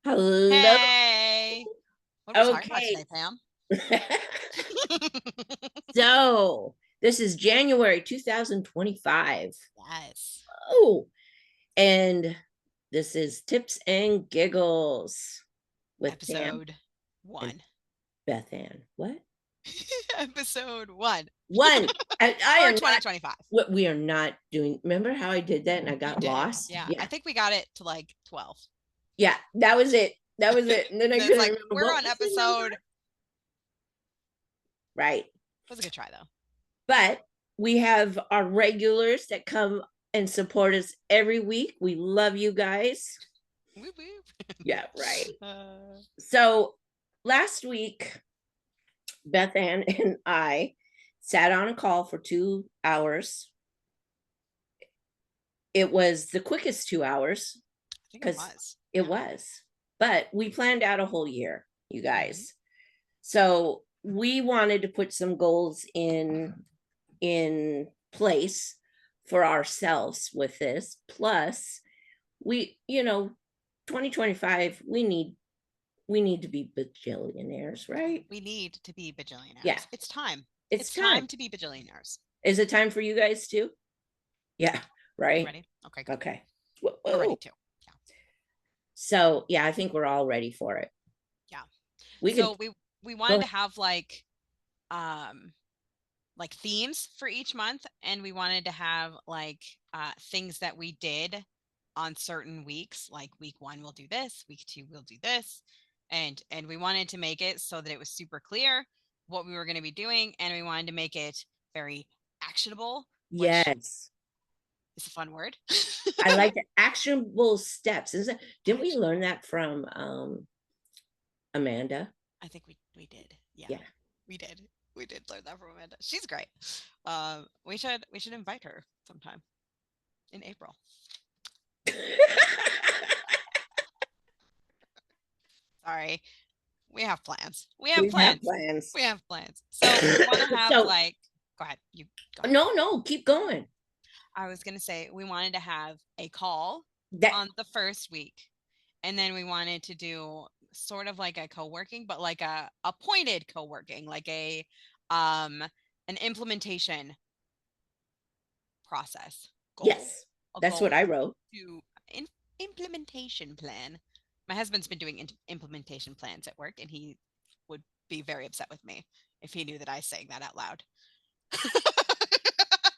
Hello. Hey, what are we talking about Okay. today, Pam? So this is January 2025. Yes, Oh, and this is Tips and Giggles with Pam episode and one. Beth Ann. What? Episode one One. I for am not 2025. what we are not doing. Remember how I did that and I You got did, lost? yeah. I Yeah. think we got it to like 12. Yeah. That was it. That was it. And then I And then it's couldn't like remember we're what on was the number. episode. Right. Was a good try though. But we have our regulars that come and support us every week. We love you guys. Whoop, whoop. Yeah, right. Uh, So last week, Beth Ann and I sat on a call for 2 hours. It was the quickest 2 hours I think it because was. it Yeah. was, but we planned out a whole year, you Mhm. guys. So we wanted to put some goals in place for ourselves with this. Plus, we, 2025, we need to be bajillionaires, right? We need to be Yeah, bajillionaires. It's time. it's It's time time. to be bajillionaires. Is it time for you guys too? Yeah, You right. ready? Okay, good. Okay. We're ready Whoa. too. Yeah. So yeah, I think we're all ready for it. Yeah. We So could we go wanted ahead. to have um like themes for each month, and we wanted to have things that we did on certain weeks. Like week 1 we'll do this, week 2 we'll do this, and we wanted to make it so that it was super clear what we were going to be doing, and we wanted to make it very actionable, which Yes. is a fun word. I like the actionable steps. Didn't we learn Actionable. that from Amanda? I think we did. Yeah, Yeah. we did. We did learn that from Amanda. She's great. We should invite her sometime in April. Sorry, we have plans. We have We have plans. plans. We have plans. So we want to have So go ahead. You go ahead. no, keep going. I was gonna say we wanted to have a call That on the first week, and then we wanted to do sort of like a co-working, but like a appointed co-working, like um an implementation process goal, yes, a that's what goal I wrote. to in, implementation plan. My husband's been doing implementation plans at work, and he would be very upset with me if he knew that I sang that out loud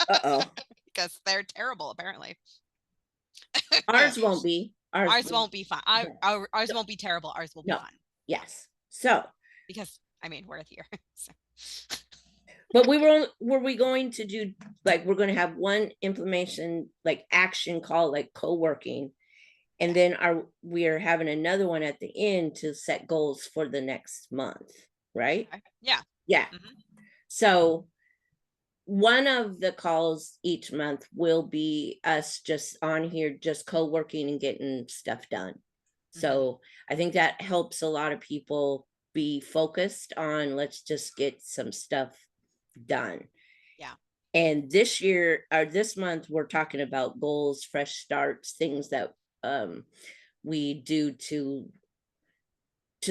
Uh-oh. because they're terrible, apparently. Ours won't be. Ours Ours will won't be fun. yeah. Ours No, won't be terrible. Ours will be no. fun Yes. So, because I mean we're here. So. but were we going to do like we're going to have one implementation like action call like co-working, and Yes. then we are having another one at the end to set goals for the next month, right? Okay. Yeah. Yeah. Hmm. So one of the calls each month will be us just on here just co-working and getting stuff done. Hmm. So I think that helps a lot of people be focused on let's just get some stuff done. Yeah. And this year or this month we're talking about goals, fresh starts, things that um we do to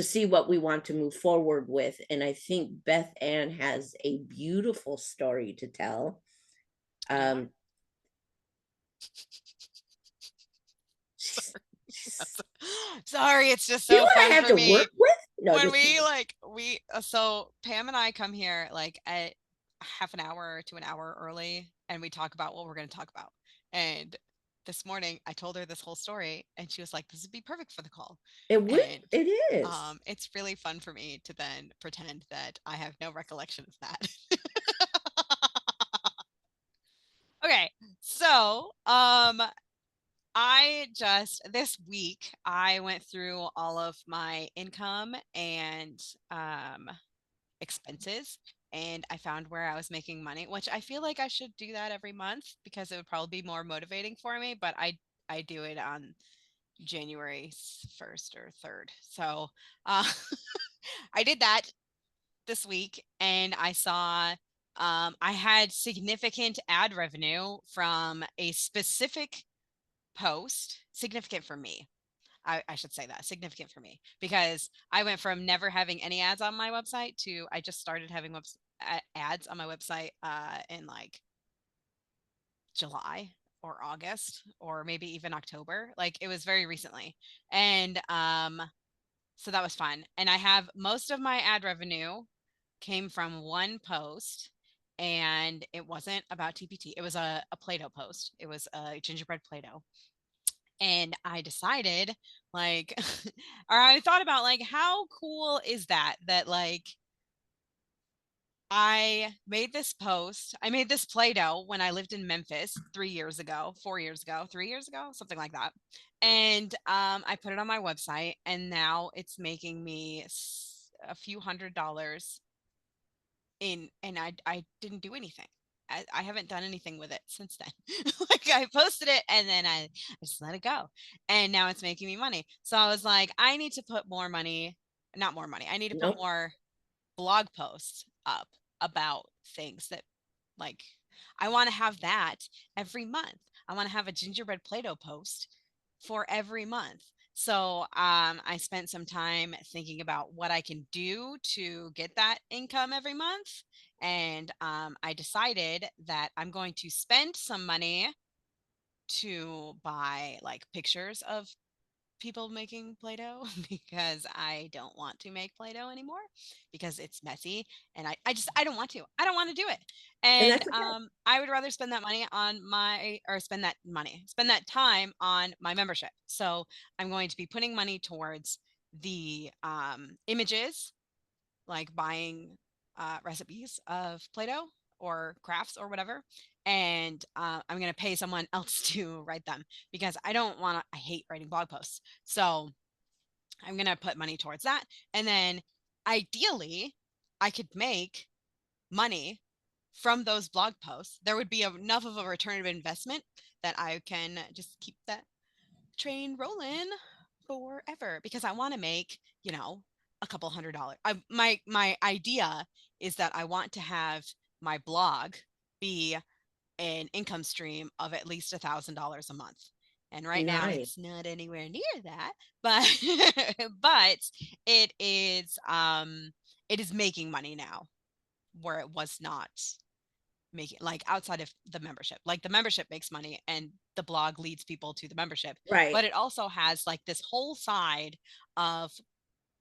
see what we want to move forward with. And I think Beth Ann has a beautiful story to tell. You are. Um, she's, she's, Sorry, it's just you know so what I fun have for to me work with? No, when just we kidding. so Pam and I come here like at half an hour to an hour early, and we talk about what we're going to talk about. And this morning I told her this whole story, and she was like, this would be perfect for the call. And It is. it's really fun for me to then pretend that I have no recollection of that. Okay, so I just this week I went through all of my income and expenses, and I found where I was making money, which I feel like I should do that every month because it would probably be more motivating for me, but I do it on January 1st or 3rd. So, uh I did that this week, and I saw I had significant ad revenue from a specific post, significant for me. I should say that significant for me, because I went from never having any ads on my website to I just started having ads on my website in like July or August or maybe even October. Like it was very recently. And so that was fun. And I have most of my ad revenue came from one post, and it wasn't about TPT. It was a Play-Doh post. It was a gingerbread Play-Doh. And I decided like or I thought about like how cool is that like I made this post. I made this Play-Doh when I lived in Memphis 3 years ago, 4 years ago, 3 years ago, something like that. And I put it on my website, and now it's making me a few $100s and I didn't do anything. I haven't done anything with it since then. Like I posted it and then I just let it go. And now it's making me money. So I was like, I need to put more money, not more money. I need to put Nope. more blog posts up about things that like I want to have that every month. I want to have a gingerbread Play-Doh post for every month. So I spent some time thinking about what I can do to get that income every month. And I decided that I'm going to spend some money to buy like pictures of people making Play-Doh because I don't want to make Play-Doh anymore because it's messy and I don't want to. I don't want to do it. And And that's okay. I would rather spend that money on spend that time on my membership. So I'm going to be putting money towards the images, like buying recipes of Play-Doh or crafts or whatever. And I'm going to pay someone else to write them because I don't want to, I hate writing blog posts. So I'm going to put money towards that. And then ideally, I could make money from those blog posts. There would be enough of a return of investment that I can just keep that train rolling forever because I want to make, a couple $100. My idea is that I want to have my blog be an income stream of at least $1,000 a month. And right now Nice. it's not anywhere near that, but but it is making money now where it was not making, like outside of the membership. Like the membership makes money and the blog leads people to the membership, Right. but it also has like this whole side of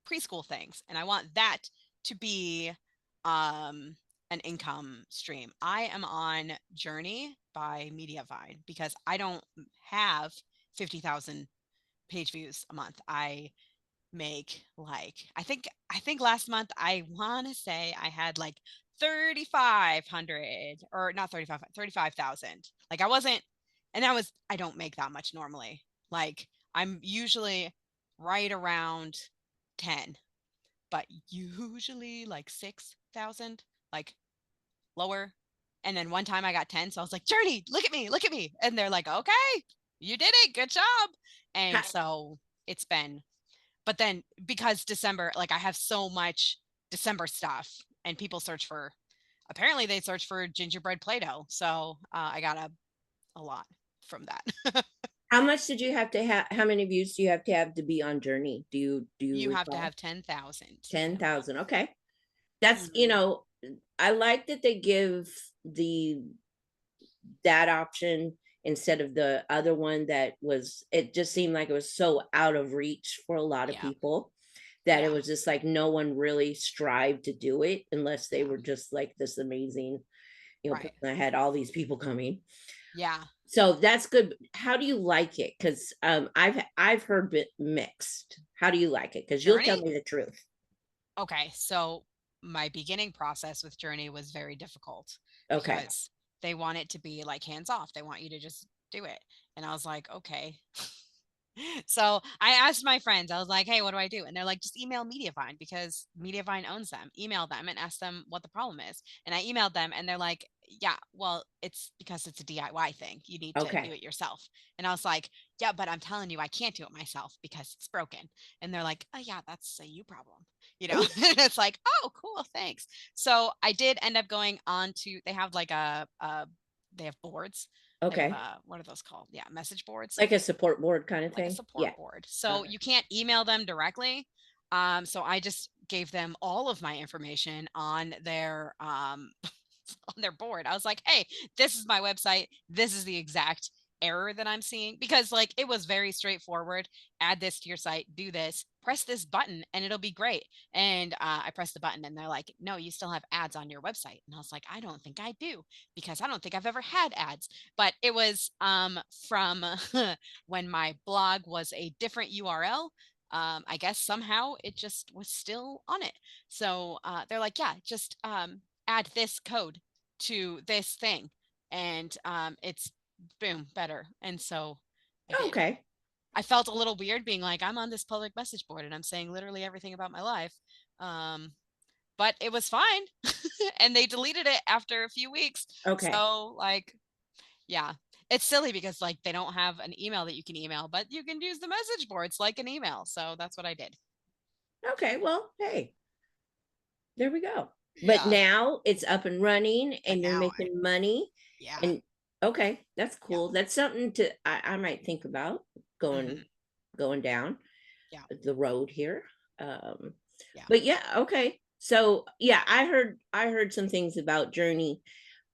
preschool things, and I want that to be an income stream. I am on Journey by Mediavine because I don't have 50,000 page views a month. I make like I think last month I want to say I had like 3,500 or not 35,000. Like I wasn't, and I don't make that much normally. Like I'm usually right around 10, but usually like 6,000, like lower. And then one time I got 10, so I was like, Journey, look at me. And they're like, okay, you did it, good job. And Ha- so it's been, but then because December, like I have so much December stuff and people search for, apparently they search for gingerbread Play-Doh. So I got a lot from that. How much did you have to have? How many views do you have to be on Journey? Do you You have to recall? have 10,000. Yep. 10,000. Okay. That's, Hmm. I like that they give the that option instead of the other one that was, it just seemed like it was so out of reach for a lot of Yeah. people that it Yeah. was just like no one really strived to do it unless they Yeah. were just like this amazing, person Right. that had all these people coming. Yeah. So that's good. How do you like it? Because I've heard bit mixed. How do you like it? Because you'll tell Journey. me the truth. Okay. So my beginning process with Journey was very difficult Okay. because they want it to be like hands off. They want you to just do it. And I was like, okay. So I asked my friends, I was like, hey, what do I do? And they're like, just email Mediavine because Mediavine owns them. Email them and ask them what the problem is. And I emailed them and they're like, yeah, well, it's because it's a DIY thing. You need to do Okay. it yourself. And I was like, yeah, but I'm telling you, I can't do it myself because it's broken. And they're like, oh, yeah, that's a you problem. Oh, And it's like, oh, cool, thanks. So I did end up going on to, they have like they have boards Okay. What are those called? Yeah, message boards, Like a support board kind of like a thing? support Yeah. board. So Okay. you can't email them directly. So I just gave them all of my information on their on their board. I was like, "Hey, this is my website. This is the exact error that I'm seeing," because like it was very straightforward. Add this to your site, do this, press this button, and it'll be great. And I pressed the button, and they're like, "No, you still have ads on your website." And I was like, "I don't think I do because I don't think I've ever had ads." But it was from when my blog was a different URL. I guess somehow it just was still on it. So they're like, "Yeah, just add this code to this thing, and it's boom better." And so I did. Okay. I felt a little weird being like, I'm on this public message board and I'm saying literally everything about my life. um but it was fine. And they deleted it after a few weeks. Okay. So like, yeah, it's silly because like they don't have an email that you can email, but you can use the message boards like an email. So that's what I did. Okay. Well, hey, there we go. But Yeah, now it's up and running but and you're now I, making money. yeah, And okay, that's yeah. cool. That's something I might think about going Hmm. going down Yeah, the road here. Um, yeah, but yeah, okay. So yeah, I heard some things about Journey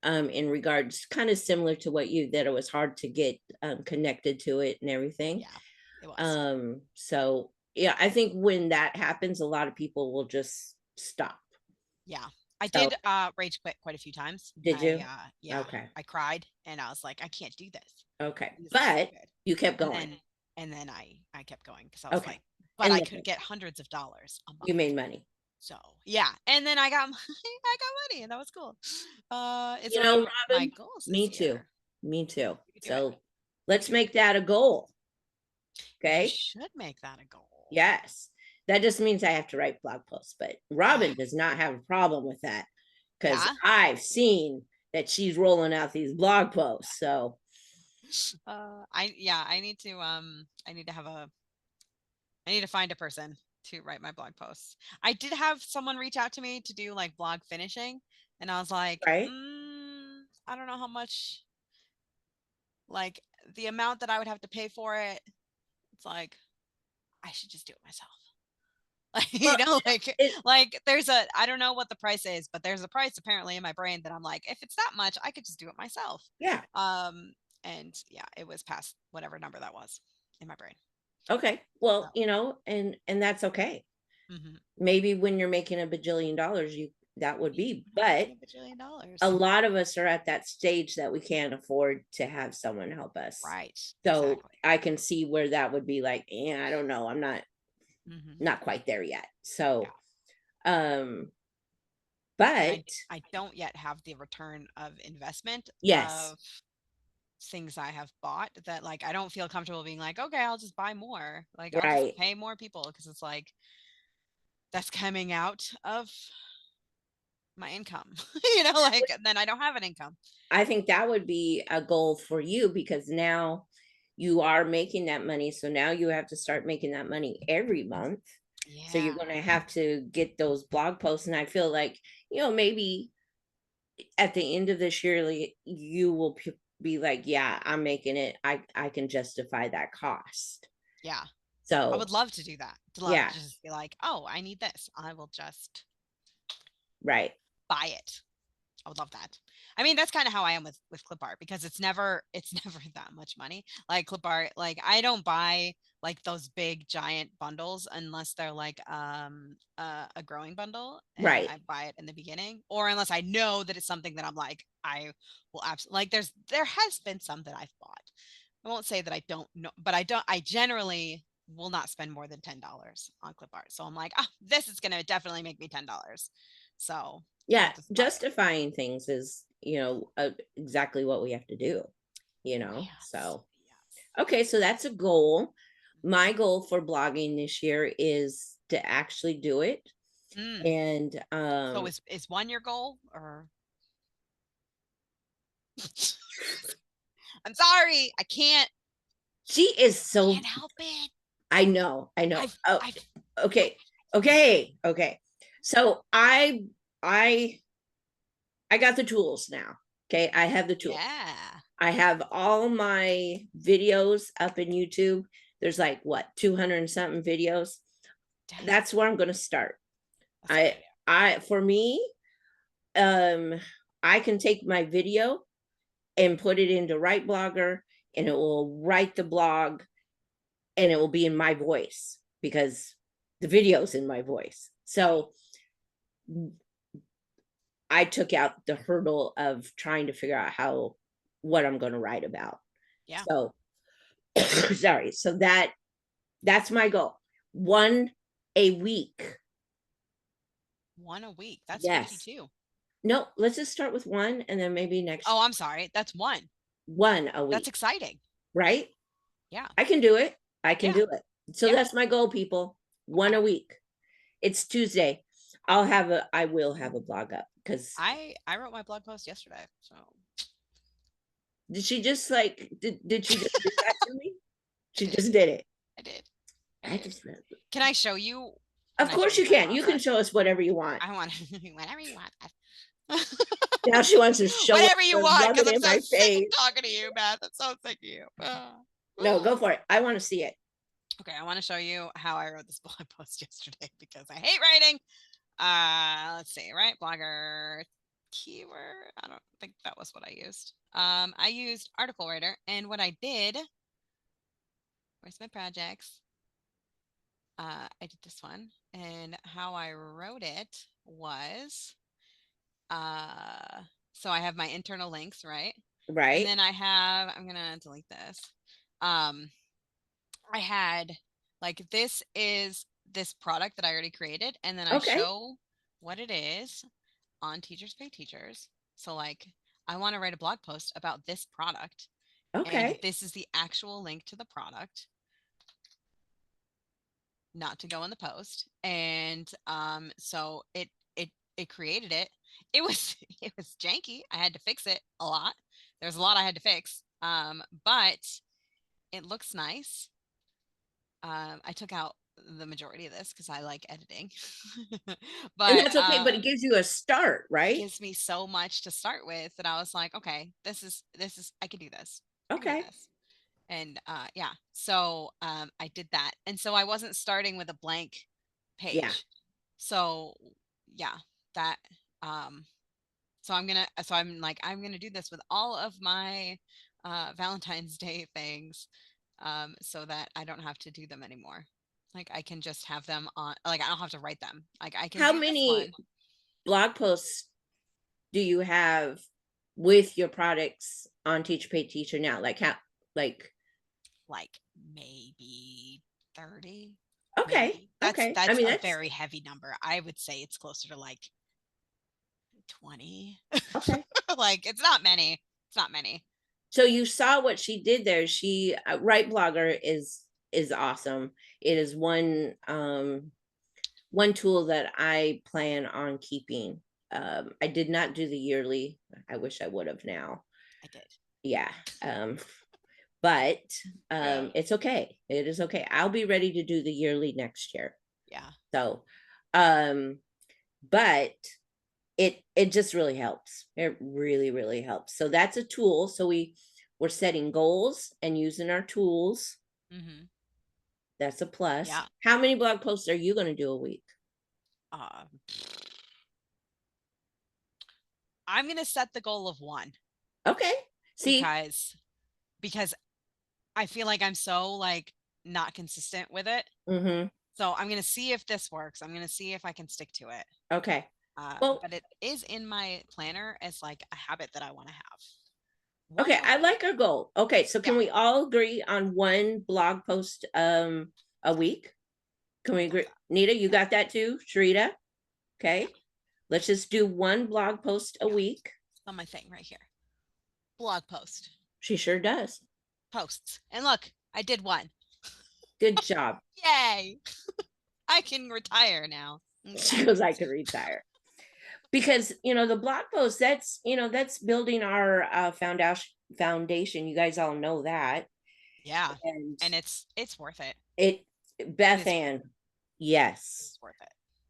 in regards kind of similar to what you that it was hard to get connected to it and everything. yeah, it was. So yeah, I think when that happens, a lot of people will just stop. Yeah. I So did rage quit quite a few times. did you? Yeah, Okay. I cried and I was like, I can't do this. Okay. This is But stupid. you kept And going. then I kept going because I was Okay. like, but And I look, could get hundreds of dollars a you month. made money. So yeah. And then I got I got money and that was cool. It's You one of know, my Robin, goals me this too. year. Me too. You could do it. So let's make that a goal. You Okay. should make that a goal. Yes. That just means I have to write blog posts, but Robin does not have a problem with that because Yeah. I've seen that she's rolling out these blog posts. So, I need to have a I need to find a person to write my blog posts. I did have someone reach out to me to do like blog finishing, and I was like, right. I don't know how much, like the amount that I would have to pay for it. It's like I should just do it myself. Like, Well, it, there's a, I don't know what the price is, but there's a price apparently in my brain that I'm like, if it's that much, I could just do it myself. yeah. Um, and yeah, it was past whatever number that was in my brain. Okay. So, Well, and that's okay. mhm. Maybe when you're making a bajillion dollars, you that would be, I'm but making a bajillion a dollars. lot of us are at that stage that we can't afford to have someone help us. Right. So Exactly. I can see where that would be like, yeah, I don't know. I'm Hmm. not quite there yet. Yeah. So um And but I don't yet have the return of investment yes, of things I have bought that like I don't feel comfortable being like, okay, I'll just buy more. Like I'll just right. pay more people because it's like that's coming out of my income. Like then I don't have an income. I think that would be a goal for you because now you are making that money. So now you have to start making that money every month. So you're Yeah. going to have to get those blog posts. And I feel like, maybe at the end of this year, like, you will be like, yeah, I'm making it. I can justify that cost. Yeah. I So would love to do that. To love yeah, to just be like, oh, I need this. I will just right, buy it. I would love that. I mean, that's kind of how I am with clip art because it's never that much money. Like clip art, like I don't buy like those big giant bundles unless they're like a growing bundle and right. I buy it in the beginning, or unless I know that it's something that I'm like I will absolutely like. There has been some that I've bought. I won't say that I don't know, but I generally will not spend more than $10 on clip art. So I'm like, this is gonna definitely make me $10. So Yeah, I'll just buy it. justifying things is, exactly what we have to do, Yes. so Yes. okay, so that's a goal. Mhm. My goal for blogging this year is to actually do it. Mm. And So is one your goal or I'm sorry, she is so can't help it. I know. Oh, I've okay. Okay. So I got the tools now. Okay, I have the tools. yeah. I have all my videos up in YouTube. There's like what, 200 and something videos. Dang, That's where I'm going to start. that's a good idea. For me, um, I can take my video and put it into Write Blogger, and it will write the blog, and it will be in my voice because the video's in my voice. So I took out the hurdle of trying to figure out what I'm going to write about. Yeah. So sorry. So that's my goal. One a week. One a week. That's Yes. 52. No, let's just start with one, and then maybe Oh, next I'm sorry. That's one. one a That's week, exciting. right? Yeah. I can do it. I can Yeah. do it. So Yeah. that's my goal, people. One Okay. a week. It's Tuesday. I will have a blog up because I wrote my blog post yesterday. So did she just like did she just do that to me? She just did it. I did. I I did. just Can I show you? Can Of I show course you you my can. You can process? show us whatever you want. I want whatever you want. Now she wants to show us Whatever you or want, rub because it I'm in so my sick of face. talking to you, Beth. I'm so sick of you. No, go for it. I want to see it. Okay, I want to show you how I wrote this blog post yesterday because I hate writing. Let's see, right? Blogger keyword. I don't think that was what I used. I used article writer, and what I did, where's my projects? I did this one, and how I wrote it was, so I have my internal links, right? And Right. then I'm gonna delete this. Um, I had like this is this product that I already created, and then I Okay. show what it is on Teachers Pay Teachers. So like I want to write a blog post about this product, and Okay. this is the actual link to the product, not to go in the post. And so it created it. It was it was janky. I had to fix it a lot. There's a lot I had to fix. But it looks nice. I took out the majority of this because I like editing. And But that's okay, but it gives you a start, it right? gives me so much to start with that I was like, okay, this is I can do this. I can do Okay. this. And yeah, so I did that. And so I wasn't starting with a blank Yeah. page. So yeah, that so I'm like I'm gonna do this with all of my Valentine's Day things, so that I don't have to do them anymore. Like I can just have them on, like I don't have to write them. Like I can How do this many one. blog posts do you have with your products on Teach Pay Teacher now? Like how like Like maybe 30, okay. maybe. That's Okay. I that's mean a that's very heavy number. I would say it's closer to like 20. okay. Like it's not many. It's not many. So you saw what she did there. She Write Blogger is awesome. It is one tool that I plan on keeping. I did not do the yearly. I wish I would have now. I did. Yeah. But Yeah. it's okay. It is okay. I'll be ready to do the yearly next year. Yeah. So um, but it just really helps. It really, really helps. So that's a tool. So we're setting goals and using our tools. Mm-hmm. That's a plus. Yeah. How many blog posts are you going to do a week? Uh, I'm gonna set the goal of one Okay. See, because because I feel like I'm so like not consistent with it. mm-hmm. So I'm gonna see if this works. I'm gonna see if I can stick to it. Okay. Well, But it is in my planner as like a habit that I want to have. One okay, a I week. like our goal. Okay, so Yeah, can we all agree on one blog post a week? Can I we would love agree? that. Nita, you Yeah, got that too? Sharita? yeah, Okay. Let's just do one blog post a yeah. week. It's on my thing right here. Blog post. She sure does. Posts. And look, I did one. Good job. Yay! I can retire now. She Okay. goes, I could retire. Because the blog post, that's building our foundation. You guys all know that. Yeah. And And it's worth it. it It Beth is Ann, yes. it's worth it.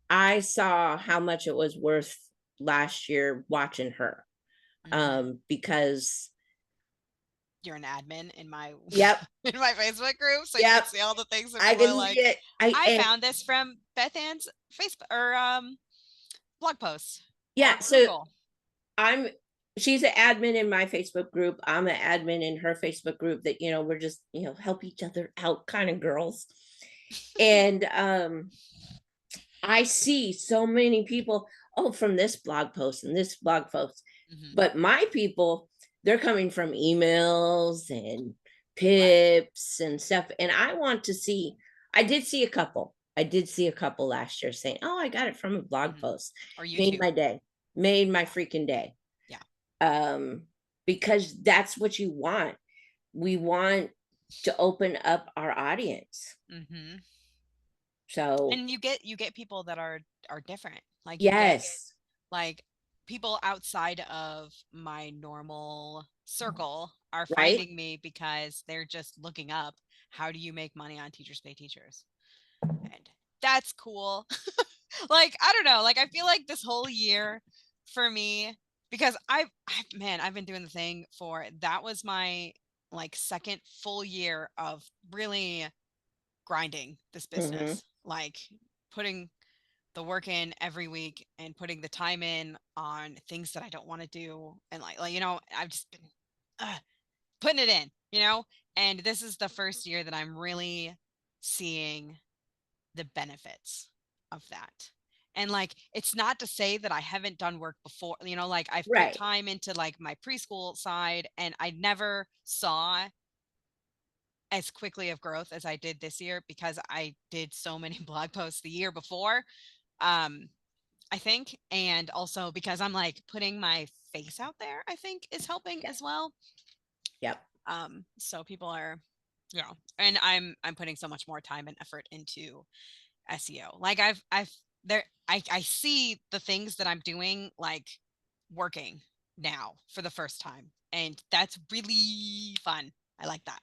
I saw how much it was worth last year watching her. Mm-hmm. Because you're an admin in my Yep. in my Facebook group, so you can Yep. see all the things that I people are can see like, it. I found this from Beth Ann's Facebook or blog posts Yeah. or So Google. I'm, she's an admin in my Facebook group. I'm an admin in her Facebook group that, we're just, help each other out kind of girls. And I see so many people, oh, from this blog post and this blog post. Mhm. But my people, they're coming from emails and Right. pips and stuff. And I want to see, I did see a couple. I did see a couple last year saying, oh, I got it from a blog Mhm. post. Or Made YouTube. my day. Made my Yeah. freaking day. Yeah. Because that's what you want. We want to open up our audience. Mhm. So And you get people that are different. Like you get yes, like people outside of my normal circle are right? finding me because they're just looking up how do you make money on Teachers Pay Teachers. And that's cool. Like I don't know, like I feel like this whole year for me because I've been doing the thing for that was my like second full year of really grinding this Hmm. business, like putting the work in every week and putting the time in on things that I don't want to do. And I've just been uh, putting it in, and this is the first year that I'm really seeing the benefits of that. And like, it's not to say that I haven't done work before, like I've put Right. time into like my preschool side and I never saw as quickly of growth as I did this year because I did so many blog posts the year before. Um, I think. And also because I'm like putting my face out there, I think is helping Yeah. as well. Yep. So people are, and I'm putting so much more time and effort into SEO. Like I see the things that I'm doing like working now for the first time. And that's really fun. I like that.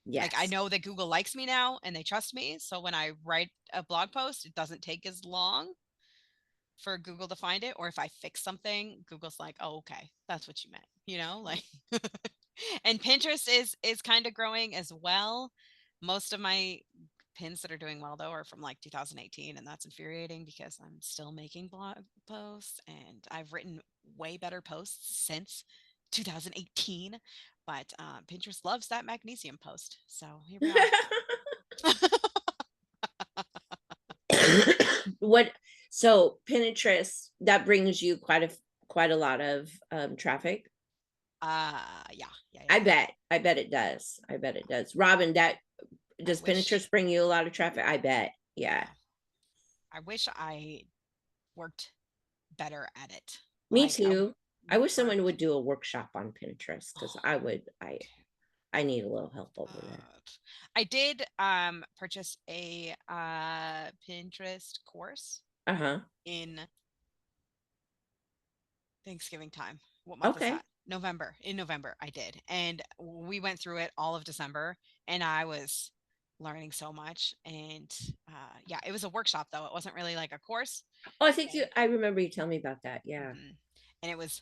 Like I Yes. know that Google likes me now and they trust me. So when I write a blog post, it doesn't take as long for Google to find it. Or if I fix something, Google's like, oh, okay, that's what you meant, like and Pinterest is kind of growing as well. Most of my pins that are doing well though are from like 2018, and that's infuriating because I'm still making blog posts and I've written way better posts since 2018. But Pinterest loves that magnesium post, so here we are. What, so Pinterest, that brings you quite a lot of traffic. Yeah, yeah, yeah, I yeah. bet. I bet it does. I bet it does. Robin, that I does wish, Pinterest bring you a lot of traffic? I bet. Yeah. yeah, I wish I worked better at it. Me Like too. I wish someone would worked. do a workshop on Pinterest because Oh, I need a little help over there. I did purchase a Pinterest course Uh-huh. in Thanksgiving time. What month is Okay. that? November. In November, I did. And we went through it all of December and I was learning so much. And yeah, it was a workshop though. It wasn't really like a course. Oh, I think And, I remember you telling me about that. Yeah. mhm. And it was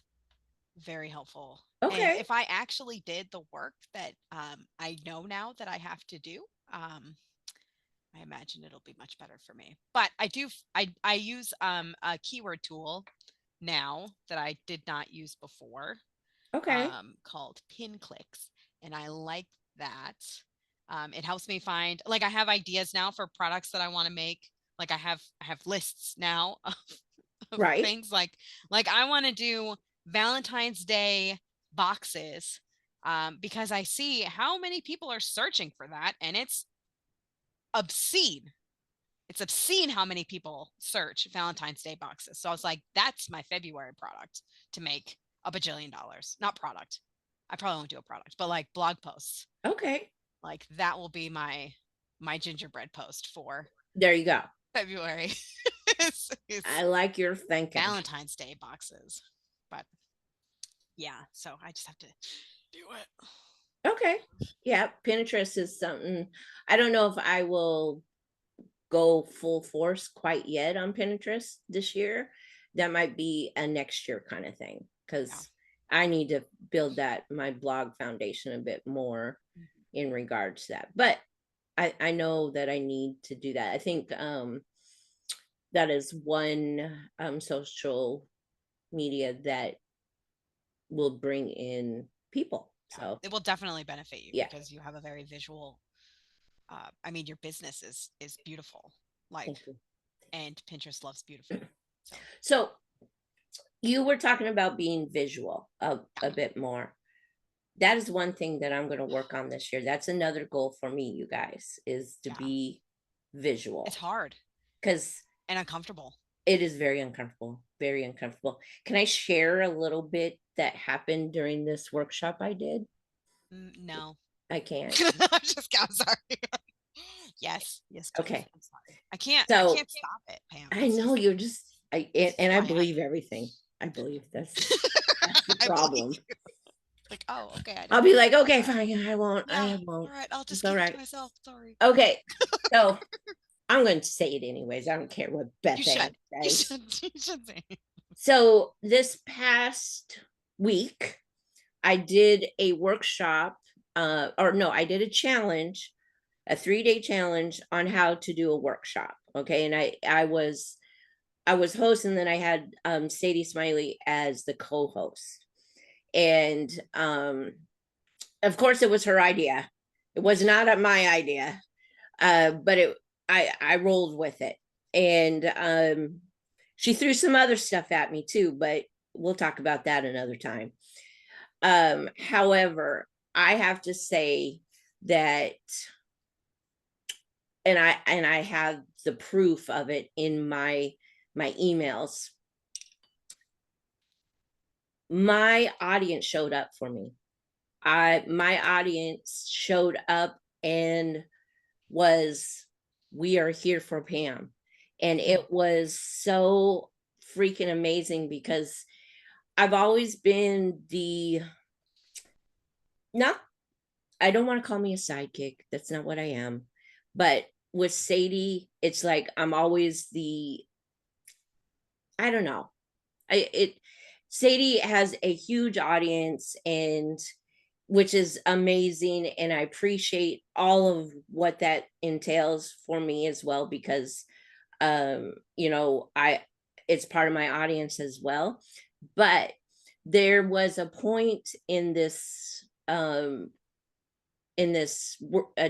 very helpful. And Okay. if I actually did the work that I know now that I have to do, I imagine it'll be much better for me. But I use a keyword tool now that I did not use before, Okay. called Pin Clicks, and I like that. It helps me find like I have ideas now for products that I want to make. Like I have lists now of Right. things like I want to do Valentine's Day boxes, because I see how many people are searching for that, and it's obscene. It's obscene how many people search Valentine's Day boxes. So I was like, that's my February product to make a bajillion dollars. Not product. I probably won't do a product, but like blog posts. Okay. Like that will be my gingerbread post for There you go. February. is I like your thinking. Valentine's Day boxes. But yeah, so I just have to do it. Okay. Yeah. Pinterest is something. I don't know if I will go full force quite yet on Pinterest this year. That might be a next year kind of thing Yeah. because I need to build that my blog foundation a bit more Mhm. in regards to that. But I know that I need to do that. I think that is one social media that will bring in people. Yeah, So it will definitely benefit you yeah, because you have a very visual. I mean, your business is beautiful, like, thank you. and Pinterest loves beautiful. So So you were talking about being visual yeah, a bit more. That is one thing that I'm going to work on this year. That's another goal for me, you guys, is to yeah, be it's visual hard because and uncomfortable. it is very uncomfortable, very uncomfortable. Can I share a little bit that happened during this workshop I did? No, I can't. I'm sorry. Yes, yes, please. Okay. I'm sorry. I So can't stop it, Pam. I It's know just you're just it's just and who I I am. believe everything. I believe that's the I believe problem. you. Like, oh, okay, I I'll didn't be think like, about okay, that. fine, I won't, Yeah, I all won't. right, I'll It's just all keep it to right. myself. Sorry. Okay. So I'm going to say it anyways. I don't care what You Beth Ann should. You says. should. You should say. So this past week, I did a workshop, or no, I did a challenge, a 3-day challenge on how to do a workshop. Okay. And I was host, and then I had Sadie Smiley as the co-host. And of course it was her idea. It was not my idea. But I rolled with it. And she threw some other stuff at me too, but we'll talk about that another time. However, I have to say that, and I have the proof of it in my emails. My audience showed up for me. My audience showed up and was, we are here for Pam. And Mhm. it was so freaking amazing because I've always been the, not, I don't want to call me a sidekick. That's not what I am. But with Sadie, it's like I'm always the, I don't know. Sadie has a huge audience, and which is amazing, and I appreciate all of what that entails for me as well, because I it's part of my audience as well. But there was a point in this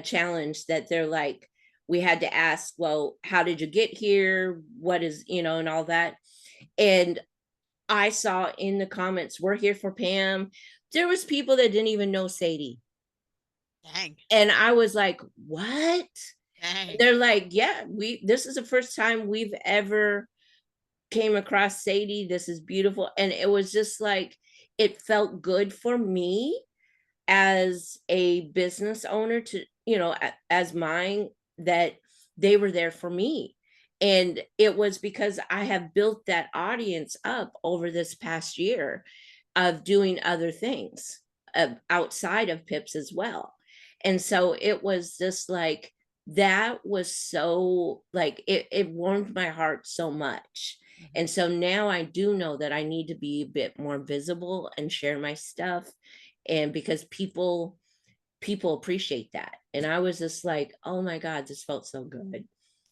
challenge that they're like, we had to ask, well, how did you get here, what is, and all that. And I saw in the comments, we're here for Pam. There was people that didn't even know Sadie. Dang. And I was like, what? Dang. They're like, yeah, this is the first time we've ever came across Sadie. This is beautiful. And it was just like, it felt good for me as a business owner to, as mine, that they were there for me. And it was because I have built that audience up over this past year of doing other things outside of Pips as well. And so it was just like, that was so like, it warmed my heart so much. Mhm. And so now I do know that I need to be a bit more visible and share my stuff. And because people appreciate that. And I was just like, oh my God, this felt so good.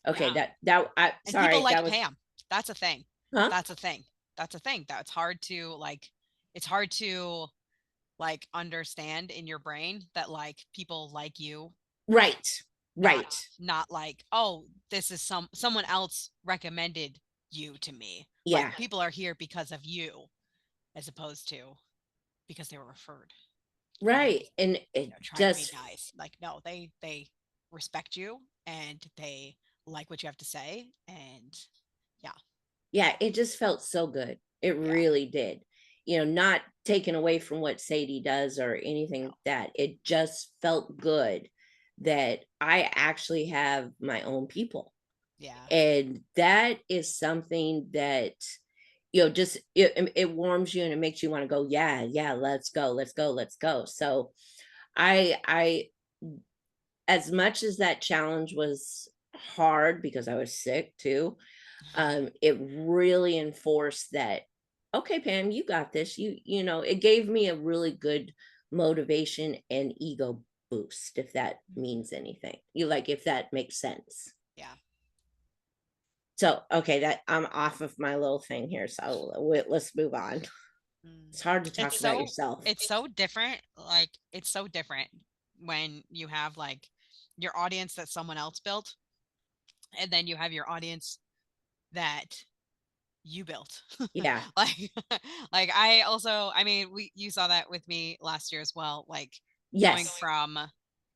Okay, Yeah. I And people sorry, that like was, Pam. That's a thing. huh? That's a thing. That's a thing. That's hard to like. It's hard to like understand in your brain that like people like you, Right. not Right. not like, oh, this is someone else recommended you to me. Like Yeah. people are here because of you as opposed to because they were referred and Right. And it trying to be just, nice. Like no, they respect you and they like what you have to say and yeah. yeah, it just felt so good. It Yeah. really did. Not taken away from what Sadie does or anything No. like that. It just felt good that I actually have my own people. Yeah. And that is something that, just it warms you and it makes you want to go, yeah, yeah, let's go, let's go, let's go. So I as much as that challenge was hard because I was sick too, it really enforced that, okay, Pam, you got this. You know, it gave me a really good motivation and ego boost, if that Mhm. means anything. You like, if that makes sense. Yeah. So, okay, that I'm off of my little thing here. So let's move on. Mm. It's hard to It's talk about so yourself. it's so different. Like it's so different when you have like your audience that someone else built, and then you have your audience that you built. Yeah. like like I also, I mean, we you saw that with me last year as well. Like going Yes. from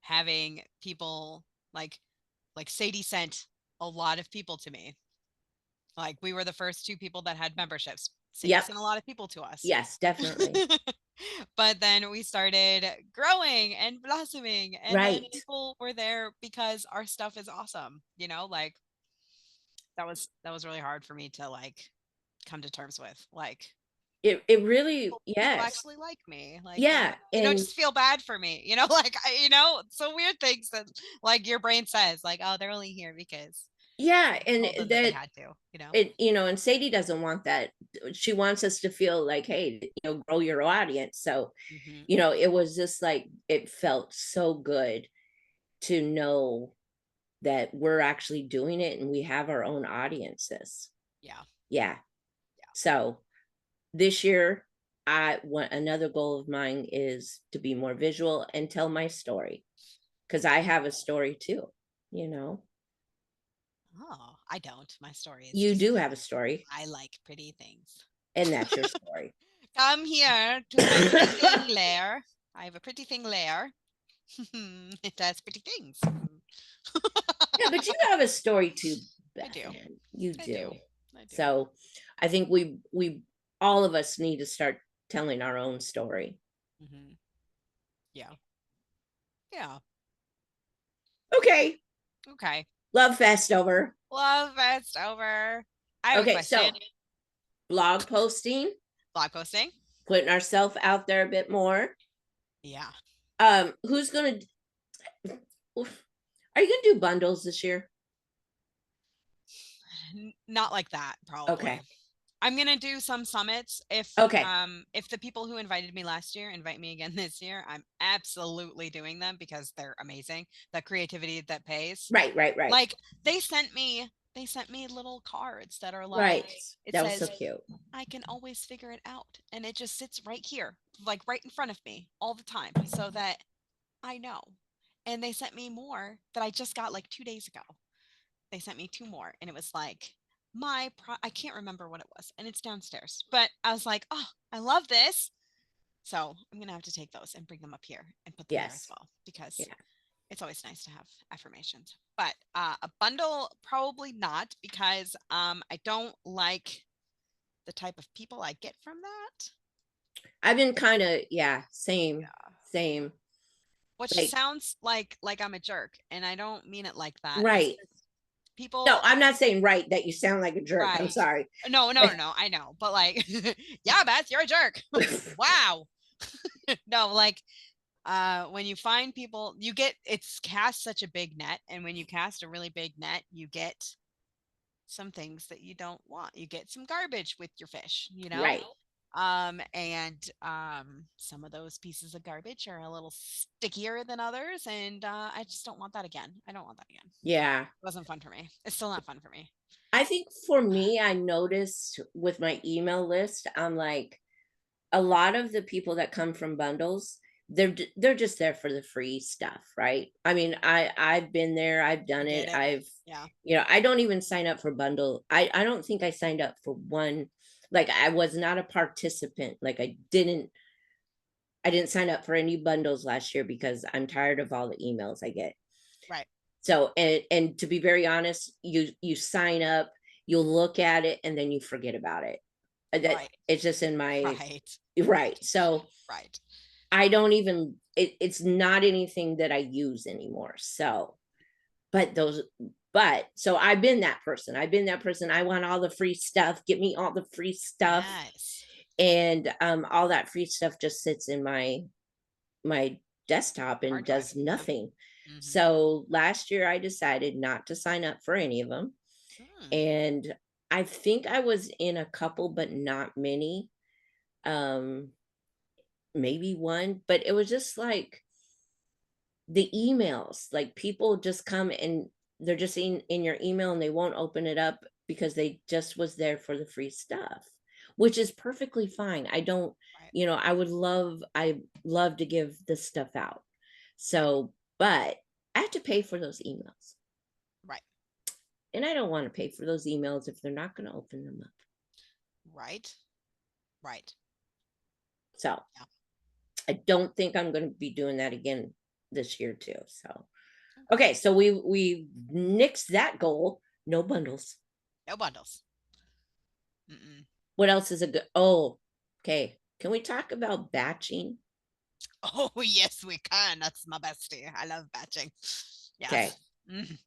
having people like Sadie sent a lot of people to me. Like we were the first two people that had memberships. Sadie Yep. sent a lot of people to us. Yes, definitely. But then we started growing and blossoming, and then Right. people were there because our stuff is awesome, like that was really hard for me to like come to terms with. Like It really, people yes. actually like me. Like Yeah. And just feel bad for me. Like so weird things that like your brain says, like, oh, they're only here because yeah, I and told them that they that had to. it, and Sadie doesn't want that. She wants us to feel like, hey, grow your audience. So, Hmm. it was just like, it felt so good to know that we're actually doing it and we have our own audiences. Yeah. Yeah. So this year, I want, another goal of mine is to be more visual and tell my story, because I have a story too, you know. Oh, I don't. My story is You just do have a story, I like pretty things. and that's your story. Come here to my pretty thing lair. I have a pretty thing lair. It has pretty things. Yeah, but you have a story too, I Beth do. Ann. You I do. do. I do. So I think we all of us need to start telling our own story. Hmm. Yeah. Yeah. Okay. Okay. Love fest over. Love fest over. I have a Okay, question. so blog posting, Blog posting. putting ourselves out there a bit more. Yeah. Who's gonna are you gonna do bundles this year? Not like that, probably. Okay. I'm gonna do some summits Okay. if the people who invited me last year invite me again this year, I'm absolutely doing them because they're amazing. The creativity that pays. Right, right, right. Like they sent me little cards that are like Right. it That was so says cute. I can always figure it out, and it just sits right here, like right in front of me all the time so that I know. And they sent me more that I just got like 2 days ago. They sent me two more, and it was like I can't remember what it was, and it's downstairs. But I was like, "Oh, I love this." So, I'm going to have to take those and bring them up here and put them there as Yes. well because Yeah. it's always nice to have affirmations. But a bundle, probably not, because I don't like the type of people I get from that. I've been kind of, yeah, same, Yeah. same. Which Like, sounds like I'm a jerk, and I don't mean it like that. It's right. just No, people. I'm not saying right that you sound like a jerk. I'm Right. sorry. No, no, no, no. I know, but like, yeah, Beth, you're a jerk. Wow. No, like, when you find people, you get it's cast such a big net, and when you cast a really big net, you get some things that you don't want. You get some garbage with your fish. Right. And some of those pieces of garbage are a little stickier than others, and I just don't want that again. I don't want that again. Yeah. It wasn't fun for me. It's still not fun for me. I think for me, I noticed with my email list, I'm like, a lot of the people that come from bundles, they're just there for the free stuff, right? I mean, I've been there, I've I done get it. it. I've, Yeah. I don't even sign up for bundle. I don't think I signed up for one. Like, I was not a participant. Like, I didn't sign up for any bundles last year because I'm tired of all the emails I get. Right. So, and to be very honest, you sign up, you'll look at it, and then you forget about it. That Right. it's just in my Right. Right. right. So Right. I don't even, it's not anything that I use anymore. So, but those, but so I've been that person. I've been that person. I want all the free stuff. Give me all the free stuff. Yes. And all that free stuff just sits in my desktop and Hard drive. does Yeah. nothing. Mm-hmm. So last year I decided not to sign up for any of them. Mm. And I think I was in a couple, but not many. Um, maybe one, but it was just like the emails, like people just come and they're just in your email and they won't open it up because they just was there for the free stuff, which is perfectly fine. I don't, Right. I love to give this stuff out. Right. So, but I have to pay for those emails. Right. And I don't want to pay for those emails if they're not going to open them up. Right. Right. So Yeah. I don't think I'm going to be doing that again this year too. So Okay. okay, so we nixed that goal. No bundles. No bundles. Mm-mm. What else is a good? Oh, okay. Can we talk about batching? Oh, yes, we can. That's my bestie. I love batching. Okay, Yes. Mm.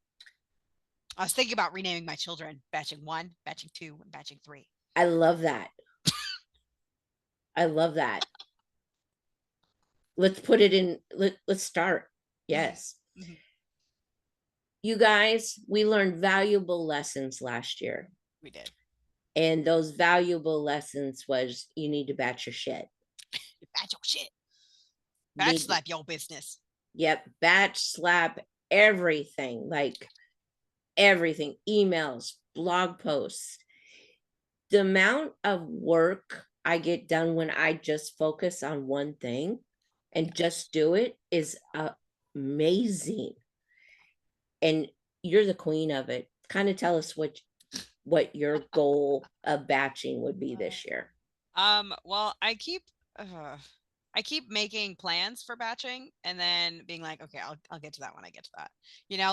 I was thinking about renaming my children batching one, batching two, and batching three. I love that. I love that. Let's put it in. Let's start. Mhm. Yes, Mhm. you guys, we learned valuable lessons last year, We did. and those valuable lessons was you need to batch your shit. Batch your shit. You Batch need, slap your business. yep, batch slap everything, like everything, emails, blog posts. The amount of work I get done when I just focus on one thing and Yes. just do it is amazing. And you're the queen of it. Kind of tell us what your goal of batching would be this year. Well, uh, I keep making plans for batching and then being like, okay, I'll get to that when I get to that.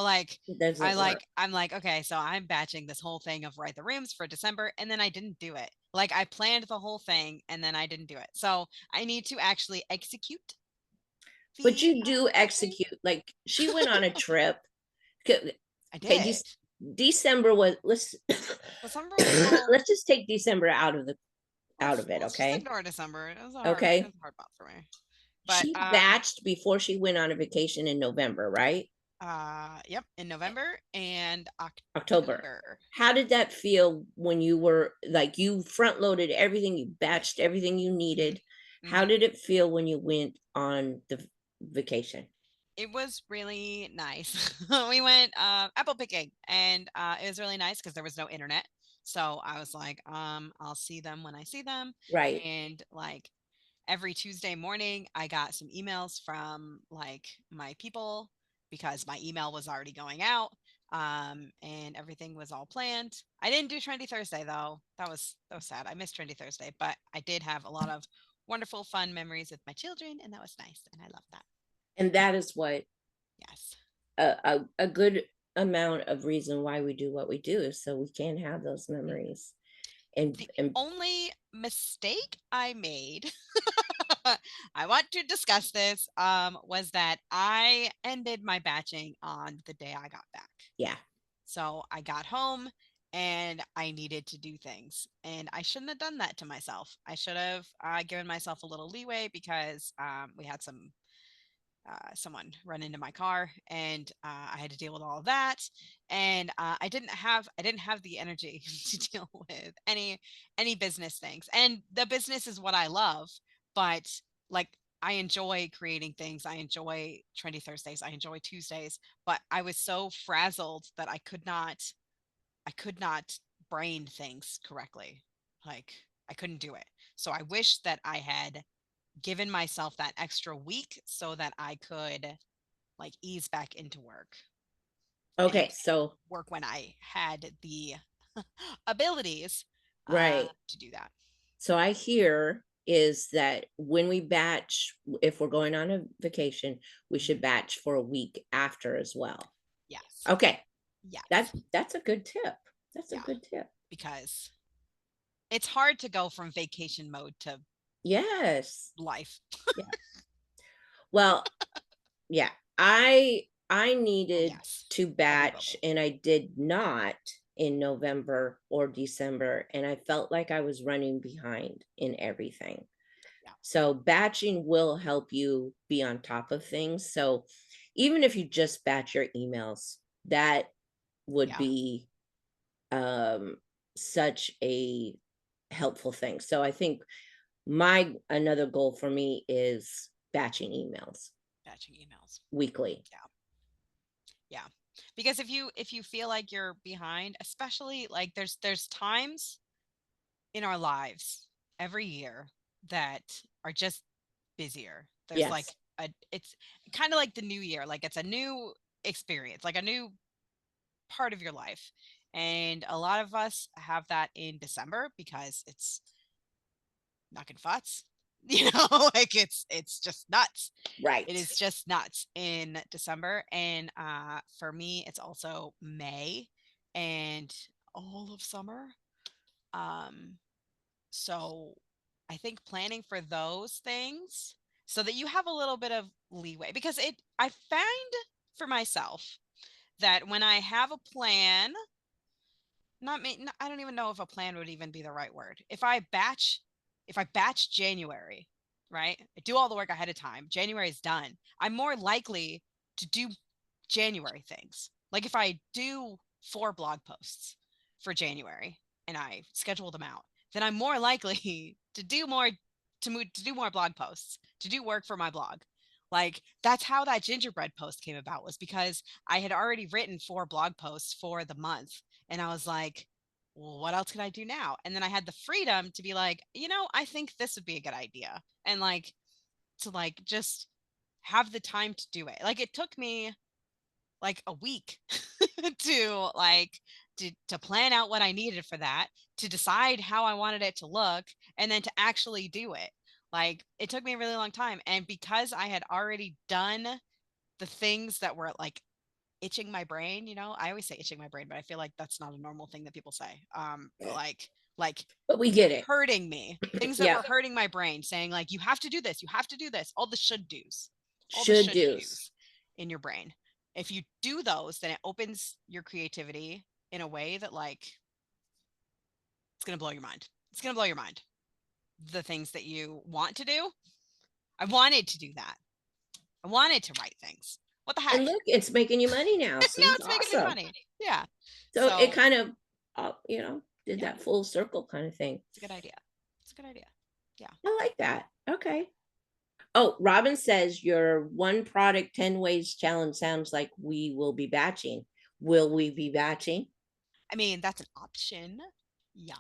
Like It doesn't work. I'm like, okay, so I'm batching this whole thing of write the rooms for December, and then I didn't do it. Like I planned the whole thing and then I didn't do it. So I need to actually execute But the you do batching. execute. Like she went on a trip. Okay, I okay, did. December was let's December was a little. let's just take December out of it, Let's just okay? ignore December. It Okay. was a hard month for me. But She batched before she went on a vacation in November, right? yep, in November and October. October. How did that feel when you were like you front loaded everything, you Did. batched everything you Hmm. needed? How Hmm. did it feel when you went on the vacation? It was really nice. We went apple picking, and it was really nice because there was no internet. So I was like, I'll see them when I see them. Right. And like every Tuesday morning, I got some emails from like my people because my email was already going out. And everything was all planned. I didn't do Trendy Thursday though. That was sad. I missed Trendy Thursday, but I did have a lot of wonderful, fun memories with my children, and that was nice. And I love that. And that is what Yes. a good amount of reason why we do what we do is so we can have those Mhm. memories. And The and only mistake I made, I want to discuss this, was that I ended my batching on the day I got back. yeah. So I got home and I needed to do things. And I shouldn't have done that to myself. I should have given myself a little leeway because we had someone run into my car, and I had to deal with all of that. And I didn't have the energy to deal with any business things. And the business is what I love, but like I enjoy creating things. I enjoy Trendy Thursdays. I enjoy Tuesdays, but I was so frazzled that I could not brain things correctly. Like I couldn't do it. So I wish that I had given myself that extra week so that I could like ease back into work Okay, and so work when I had the abilities right. to do that. So I hear is that when we batch, if we're going on a vacation, we should Mhm. batch for a week after as well. Yes. Okay, Yes. that's a good tip. That's a Yeah. good tip. Because it's hard to go from vacation mode to Yes. life. Yeah. Well, yeah. I Oh, needed yes. to Everybody batch will. and I did not in November or December and I felt like I was running behind in everything. Yeah. So batching will help you be on top of things. So even if you just batch your emails, that would Yeah. be um such a helpful thing. So I think my another goal for me is batching emails Batching emails. weekly. Yeah. Yeah. Because if you feel like you're behind, especially like there's times in our lives every year that are just busier. There's like Yes. it's kind of like the new year, like it's a new experience, like a new part of your life. And a lot of us have that in December because it's knocking futs. Like it's just nuts. It Right. is just nuts in December. And for me, it's also May and all of summer. Um, so I think planning for those things so that you have a little bit of leeway because I find for myself that when I have a plan, not me, I don't even know if a plan would even be the right word. If I batch January, right? I do all the work ahead of time. January is done. I'm more likely to do January things. Like if I do 4 blog posts for January and I schedule them out, then I'm more likely to do more blog posts, to do work for my blog. Like that's how that gingerbread post came about, was because I had already written 4 blog posts for the month and I was like, well, what else can I do now? And then I had the freedom to be like, I think this would be a good idea. And like to like just have the time to do it. Like it took me like a week to like to plan out what I needed for that, to decide how I wanted it to look, and then to actually do it. Like it took me a really long time. And because I had already done the things that were like itching my brain, I always say itching my brain, but I feel like that's not a normal thing that people say. Like But we get it. hurting me, things that Yeah. were hurting my brain, saying like, you have to do this, you have to do this, all the should do's, all the Should should do's. do's in your brain. If you do those, then it opens your creativity in a way that like it's going to blow your mind. It's going to blow your mind. The things that you want to do. I wanted to do that. I wanted to write things. What the And heck? look, it's making you money now. So Now it's it's making me awesome. money. Yeah. So it So, kind of, did yeah, that full circle kind of thing. it's a good idea. It's a good idea. Yeah. I like that. Okay. Oh, Robin says your one product 10 ways challenge sounds like we will be batching. Will we be batching? I mean, that's an option. Yeah.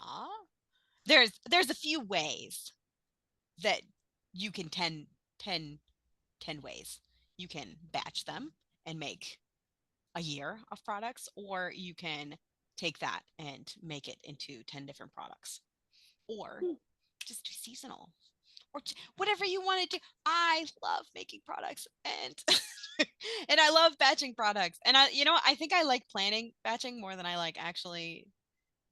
There's a few ways that you can 10 ways. You can batch them and make a year of products, or you can take that and make it into 10 different products, or Hmm. just do seasonal, or whatever you want to do. I love making products and and I love batching products. And I think I like planning batching more than I like actually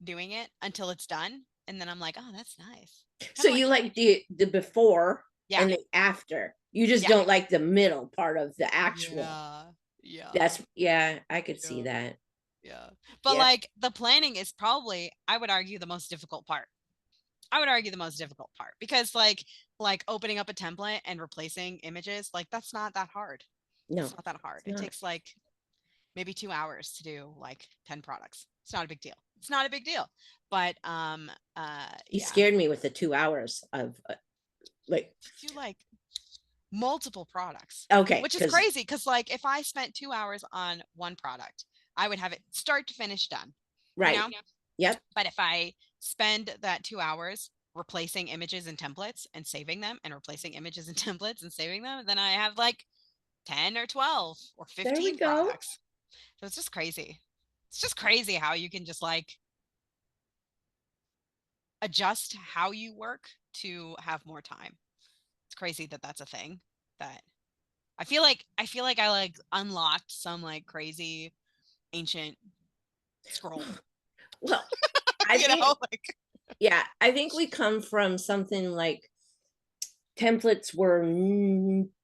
doing it until it's done. And then I'm like, oh, that's nice. Kind So of like, you like the before yeah, and the after. You just yeah, don't like the middle part of the actual. yeah, yeah, That's yeah, I could see yeah, that. yeah. But Yep. like the planning is probably, I would argue, the most difficult part. I would argue the most difficult part because like opening up a template and replacing images, like that's not that hard. It's No, not that hard. it's It not. takes like maybe 2 hours to do like 10 products. It's not a big deal. It's not a big deal. But You yeah, scared me with the 2 hours of like do like multiple products, okay, which is because crazy because like if I spent 2 hours on one product, I would have it start to finish done, you right. know? Yep. But if I spend that 2 hours replacing images and templates and saving them and replacing images and templates and saving them, then I have like 10 or 12 or There we 15 go. products. So it's just crazy. It's just crazy how you can just like adjust how you work to have more time. It's crazy that that's a thing that I feel like I like unlocked some like crazy ancient scroll. Well, I you think know, like yeah, I think we come from something like templates were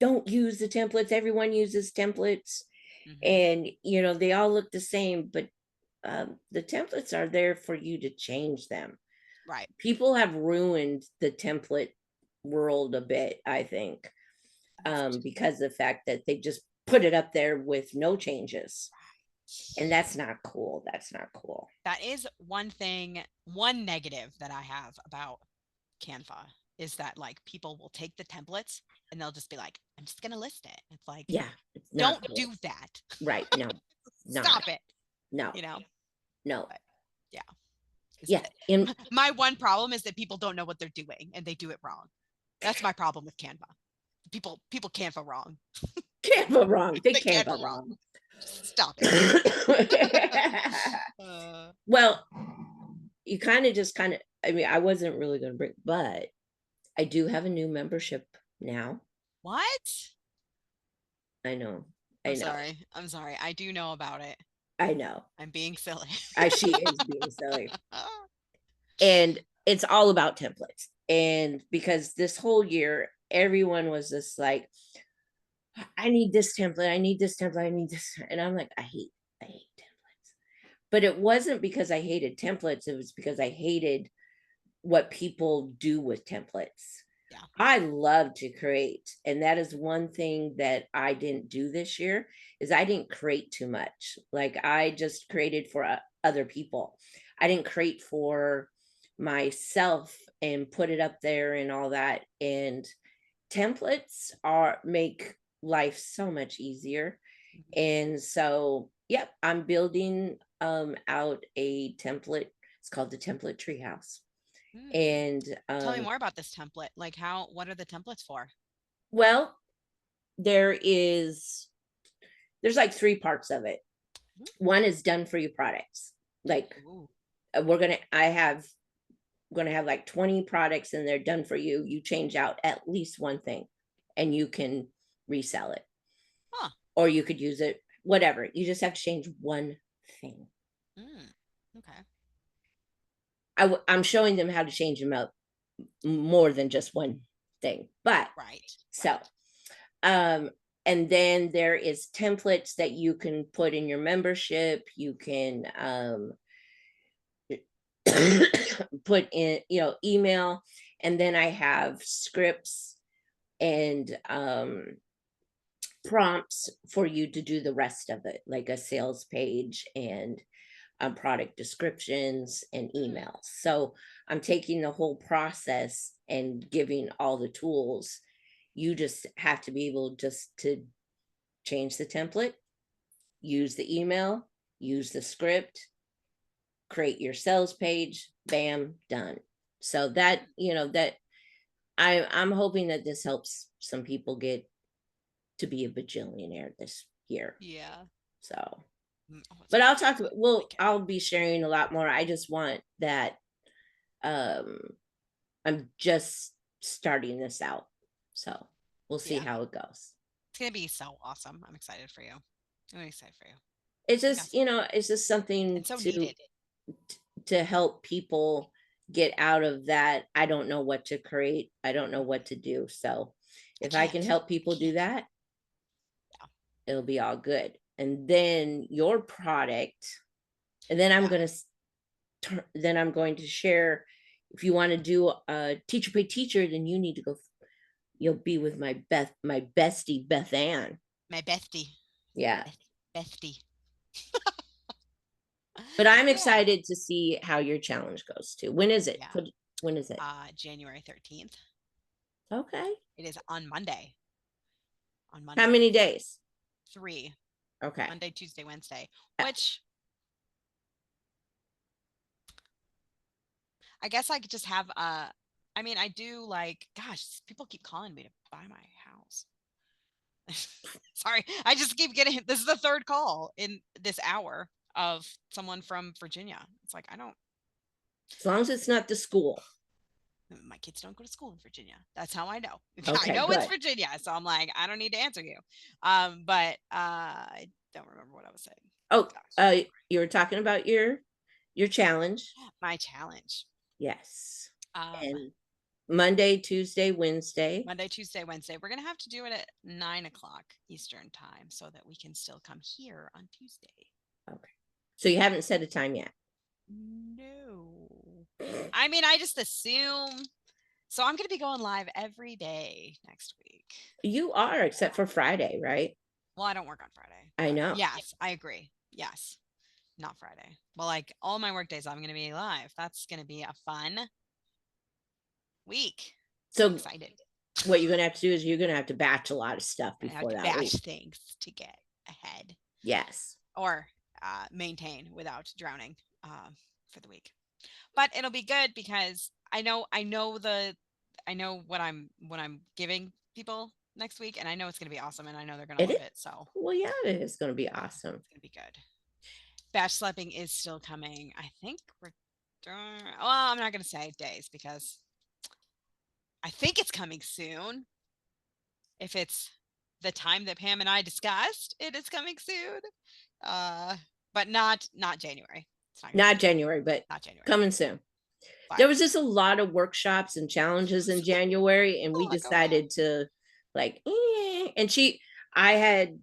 don't use the templates. Everyone uses templates, hmm and they all look the same, but the templates are there for you to change them. right. People have ruined the template world a bit, I think, I think so too. because of the fact that they just put it up there with no changes. And that's not cool. That's not cool. That is one thing, one negative that I have about Canva is that like people will take the templates and they'll just be like, I'm just gonna list it. It's like, Yeah, it's not don't cool. do that. Right. No, not. Stop it. No, You know? no. But yeah. Yeah. In My one problem is that people don't know what they're doing and they do it wrong. That's my problem with Canva. People Canva wrong. Canva wrong. They They Canva Canva wrong. wrong. Just stop it. Well, you kind of, I mean, I wasn't really going to bring, but I do have a new membership now. What? I know. I I'm know. sorry. I'm sorry. I do know about it. I know. I'm being silly. She is being silly. And it's all about templates. And because this whole year, everyone was just like, I need this template. I need this template. I need this. And I'm like, I hate templates. But it wasn't because I hated templates. It was because I hated what people do with templates. Yeah. I love to create, and that is one thing that I didn't do this year is I didn't create too much. Like I just created for other people. I didn't create for myself and put it up there and all that. And templates are make life so much easier. Mhm. And so, yep, I'm building out a template. It's called the template treehouse. Hmm. And Tell me more about this template. Like what are the templates for? well, there is there's like three parts of it. One is done for you products. Like Ooh. I have gonna have like 20 products and they're done for you. You change out at least one thing and you can resell it. Huh. Or you could use it, whatever. You just have to change one thing. Mm. Okay. I'm showing them how to change them out more than just one thing. But Right. so, Right. um, and then there is templates that you can put in your membership. You can put in, email. And then I have scripts and prompts for you to do the rest of it, like a sales page and product descriptions and Hmm. emails. So I'm taking the whole process and giving all the tools. You just have to be able just to change the template, use the email, use the script, create your sales page, bam, done. So that, that I'm hoping that this helps some people get to be a bajillionaire this year. Yeah. So, Oh, it's but gonna I'll be talk awesome. about, I well, like it. I'll be sharing a lot more. I just want that um I'm just starting this out. So we'll see Yeah. how it goes. It's gonna be so awesome. I'm excited for you. I'm excited for you. It's just, Yes. it's just something And so to needed. help people get out of that. I don't know what to create. I don't know what to do. So I if I can can't. help I people do can't. that, Yeah. it'll be all good. And then your product, and then Yeah. I'm going to share. If you want to do a teacher pay teacher, then you need to go. You'll be with my bestie Beth Ann. My bestie. Yeah. Bestie. But I'm Yeah. excited to see how your challenge goes too. When is it? Yeah. When is it? January 13th. Okay. It is on Monday. On How Monday. many days? 3. Okay. Monday, Tuesday, Wednesday. Uh, Which I guess I could just have I mean, I do like, gosh, people keep calling me to buy my house. Sorry, I just keep getting this is the third call in this hour of someone from Virginia. It's like I don't As long as it's not the school. my kids don't go to school in Virginia. That's how I know. I Okay, know it's good. Virginia, so I'm like, I don't need to answer you. But I don't remember what I was saying. Oh, Gosh. you were talking about your challenge. My challenge. Yes. Um, And Monday, Tuesday, Wednesday. Monday, Tuesday, Wednesday. We're gonna have to do it at 9 o'clock Eastern time so that we can still come here on Tuesday. Okay. So you haven't set a time yet. No. I mean, I just assume. So I'm gonna be going live every day next week. You are, except for Friday, right? Well, I don't work on Friday, I but know. yes, I agree. Yes. Not Friday. Well, like all my work days, I'm going to be live. That's going to be a fun week. I'm So excited. what you're gonna have to do is you're gonna have to batch a lot of stuff I have before to that batch week. things to get ahead Yes. or maintain without drowning for the week. But it'll be good because I know what I'm giving people next week, and I know it's going to be awesome, and I know they're going to It love is. it. So Well, yeah, it is gonna be awesome. it's going to be good. Batch sleeping is still coming. I think we're. Well, I'm not going to say days because I think it's coming soon. If it's the time that Pam and I discussed, it is coming soon. Uh, but not January. It's not gonna Not be January, but not January. coming soon. But There was just a lot of workshops and challenges in January, and a we lot going on. decided to like, and I had,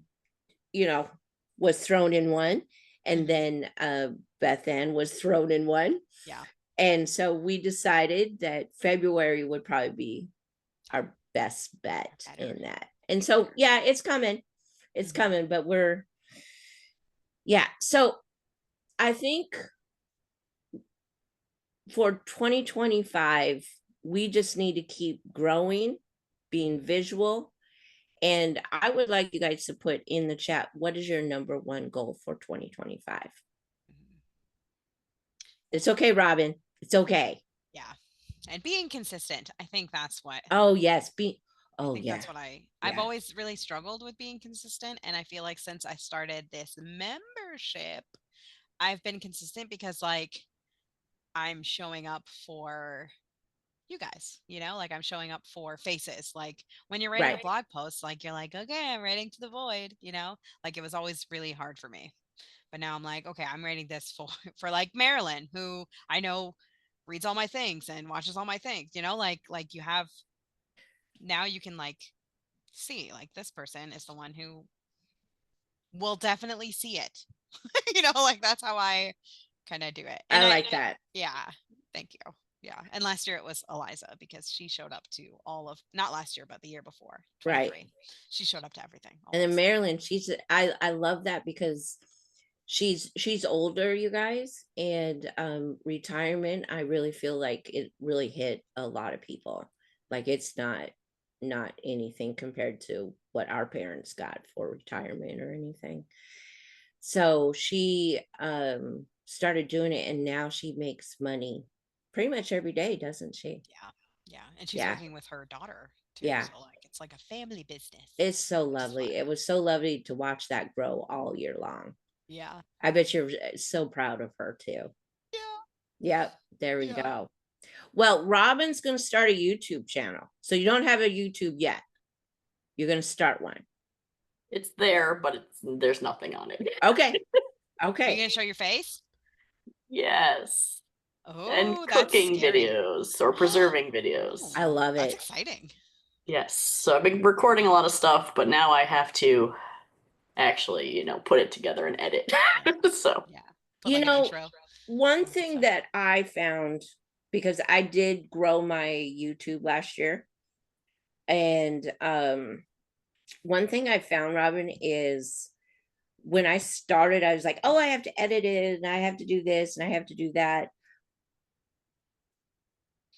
you know, was thrown in one, and Mhm. then Beth Ann was thrown in one. Yeah. And so we decided that February would probably be our best bet Better. in that. And so, yeah, it's coming. It's Mhm. coming, but yeah. So I think for 2025, we just need to keep growing, being visual. And I would like you guys to put in the chat, what is your number one goal for 2025? Mhm. It's okay, Robin. It's okay. Yeah. And being consistent. I think that's what Oh, yes. I Oh, think yeah. that's what I've Yeah. always really struggled with being consistent, and I feel like since I started this membership, I've been consistent because like I'm showing up for you guys, like I'm showing up for faces. Like when you're writing a Right. blog post, like you're like, okay, I'm writing to the void, like it was always really hard for me. But now I'm like, okay, I'm writing this for for like Marilyn, who I know reads all my things and watches all my things, like you have now you can like see like this person is the one who will definitely see it. Like that's how I kind of do it. I And like that. yeah, thank you. Yeah. And last year it was Eliza because she showed up to all of, not last year, but the year before, Right. 23. She showed up to everything. And then Always. Marilyn, I love that because she's older, you guys, and retirement, I really feel like it really hit a lot of people. Like it's not anything compared to what our parents got for retirement or anything. So she started doing it, and now she makes money pretty much every day, doesn't she? Yeah. Yeah. And she's Yeah. working with her daughter too. Yeah. So like it's like a family business, It's so which is fun. lovely. It was so lovely to watch that grow all year long. Yeah. I bet you're so proud of her too. Yeah. Yep, there we Yeah. go. Well, Robin's going to start a YouTube channel. So you don't have a YouTube yet. You're going to start one. It's there, but there's nothing on it. Okay. Are you Okay. going to show your face? Yes. And Oh, that's cooking scary. videos or preserving videos. I love That's it. exciting. Yes. So I've been recording a lot of stuff, but now I have to actually, put it together and edit. So Yeah. Put You like an know, intro. one Good thing stuff. that I found, because I did grow my YouTube last year, and one thing I found, Robin, is when I started, I was like, oh, I have to edit it, and I have to do this, and I have to do that.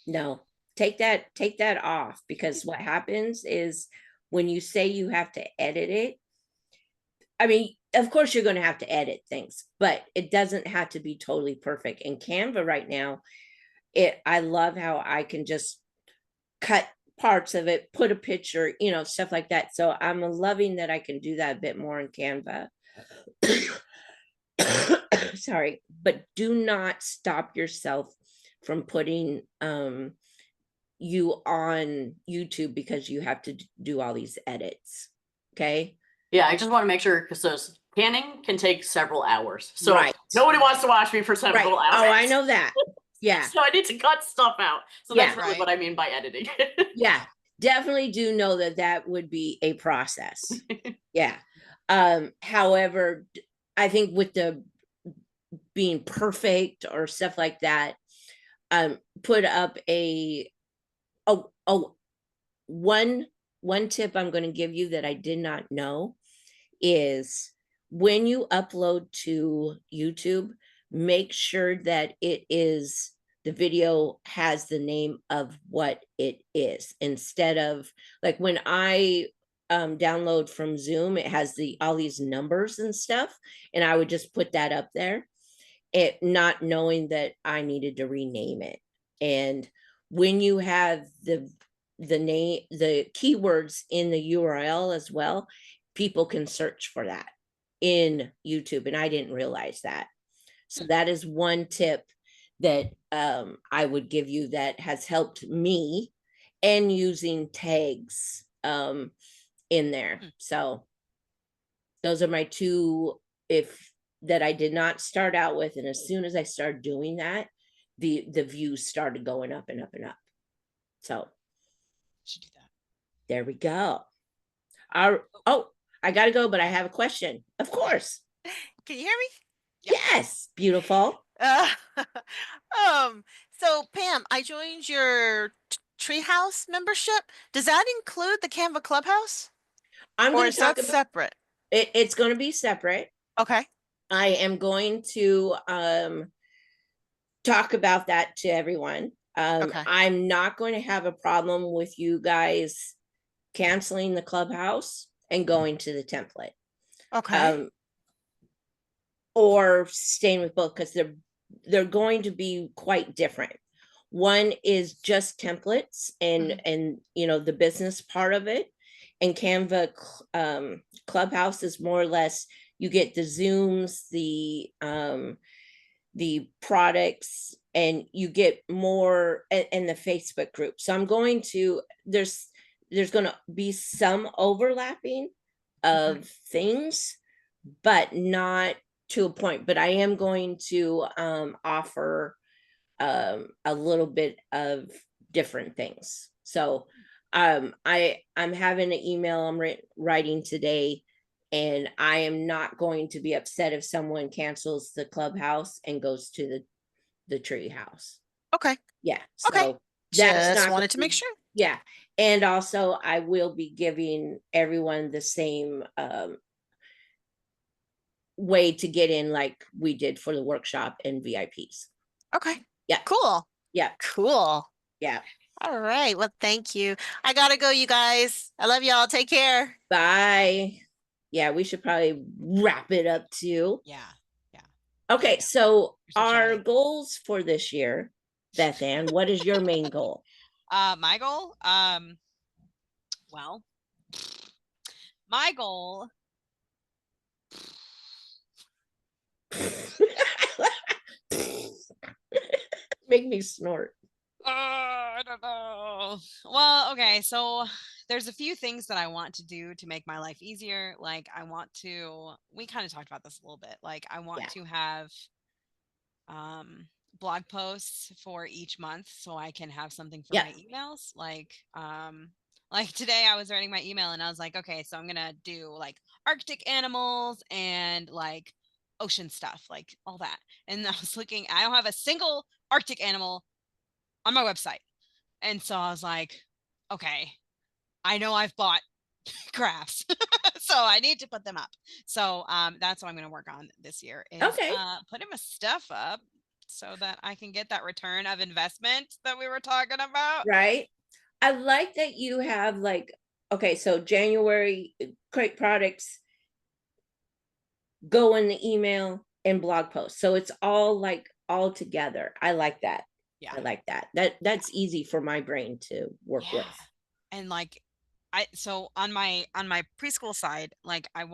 No, take that off, because what happens is when you say you have to edit it, I mean, of course you're going to have to edit things, but it doesn't have to be totally perfect. In Canva right now, I love how I can just cut parts of it, put a picture, stuff like that. So I'm loving that I can do that a bit more in Canva. Sorry, but do not stop yourself from putting you on YouTube because you have to do all these edits. Okay. yeah, I just want to make sure because those canning can take several hours. So Right. nobody wants to watch me for several Right. hours. Oh, I know that. Yeah. So I need to cut stuff out. So Yeah. that's really what I mean by editing. Yeah. Definitely do know that would be a process. Yeah. However, I think with the being perfect or stuff like that, put up one tip I'm going to give you that I did not know is when you upload to YouTube, make sure that the video has the name of what it is, instead of like when I download from Zoom, it has all these numbers and stuff, and I would just put that up there, it not knowing that I needed to rename it. And when you have the keywords in the URL as well, people can search for that in YouTube, and I didn't realize that. So that is one tip that I would give you that has helped me, and using tags in there. So those are my two, if that I did not start out with, and as soon as I started doing that, the views started going up and up and up. So Should do that. there we go. Oh, I gotta go, but I have a question. Of course. Can you hear me? Yes, beautiful. Uh, so Pam, I joined your Treehouse membership. Does that include the Canva Clubhouse? I'm Or going is to talk that about separate? it's going to be separate. Okay. I am going to talk about that to everyone. Okay. I'm not going to have a problem with you guys canceling the Clubhouse and going to the template. Okay. Or staying with both, because they're going to be quite different. One is just templates and you know, the business part of it, and Canva Clubhouse is more or less, you get the Zooms, the products, and you get more in the Facebook group. So I'm going to, there's going to be some overlapping of things, but not to a point. But I am going to offer a little bit of different things. So I'm having an email I'm writing today, and I am not going to be upset if someone cancels the Clubhouse and goes to the tree house. Okay. Yeah. Okay. So that's Just not wanted to make sure. Yeah. And also I will be giving everyone the same way to get in, like we did for the workshop and VIPs. Okay. Yeah. Cool. Yeah. Cool. Yeah. All right. Well, thank you. I gotta go, you guys. I love y'all. Take care. Bye. Yeah, we should probably wrap it up too. Yeah. Okay, so You're so our chatty. goals for this year, Beth Ann, what is your main goal? My goal, well, my goal, Make me snort. I don't know. Well, okay, so there's a few things that I want to do to make my life easier. Like we kind of talked about this a little bit. Like I want to have blog posts for each month so I can have something for my emails. Like today I was writing my email and I was like, okay, so I'm gonna do like Arctic animals and like ocean stuff, like all that. And I was looking, I don't have a single Arctic animal on my website. And so I was like, okay, I know I've bought crafts, so I need to put them up. So that's what I'm going to work on this year is putting my stuff up so that I can get that return of investment that we were talking about. Right. I like that you have like, okay, so January create products, go in the email and blog post. So it's all like all together. I like that. Yeah. I like that. That's easy for my brain to work with. And like so on my preschool side, like I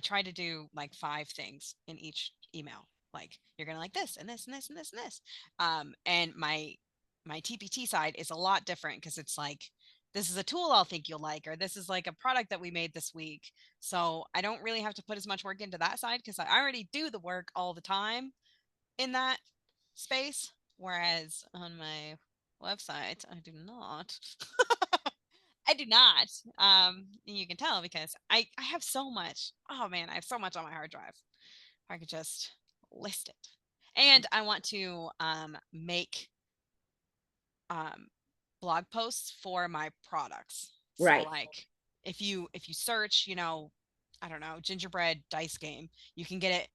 try to do like 5 things in each email. Like you're gonna like this and this and this and this and this. And my TPT side is a lot different because it's like, this is a tool I'll think you'll like, or this is like a product that we made this week. So I don't really have to put as much work into that side because I already do the work all the time in that space. Whereas on my website, I do not. I do not. You can tell because I have so much. Oh man, I have so much on my hard drive. I could just list it. And I want to make blog posts for my products. Right. So like if you search, you know, I don't know, gingerbread dice game. You can get it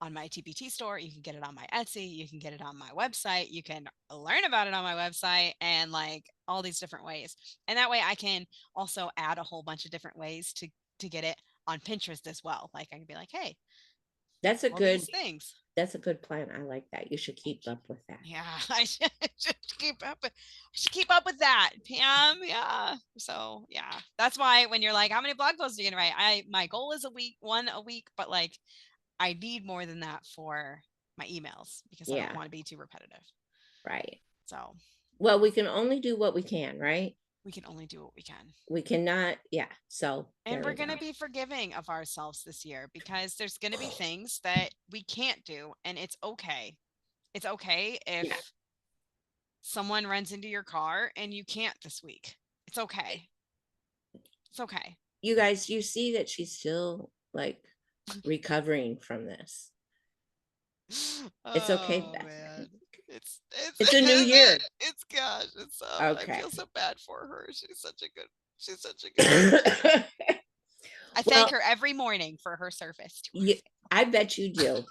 on my TPT store. You can get it on my Etsy. You can get it on my website. You can learn about it on my website and like all these different ways. And that way I can also add a whole bunch of different ways to get it on Pinterest as well. Like I can be like, hey, That's a all good, these things. that's a good plan. I like that. You should keep up with that. Yeah, I should keep up with, I should keep up with that, Pam. Yeah. So yeah, that's why when you're like, how many blog posts are you gonna write? My goal is one a week, but like I need more than that for my emails because I Yeah. don't want to be too repetitive. Right. So Well, we can only do what we can, right? we can only do what we can. We cannot, yeah. So And we're we going to go. be forgiving of ourselves this year because there's going to be things that we can't do. And it's okay. It's okay if someone runs into your car and you can't this week. It's okay. It's okay. You guys, you see that she's still like recovering from this. It's okay, Oh, Beth. man. It's a new year. It's gosh. It's Okay. I feel so bad for her. She's such a good I Well, thank her every morning for her service to her I bet you do.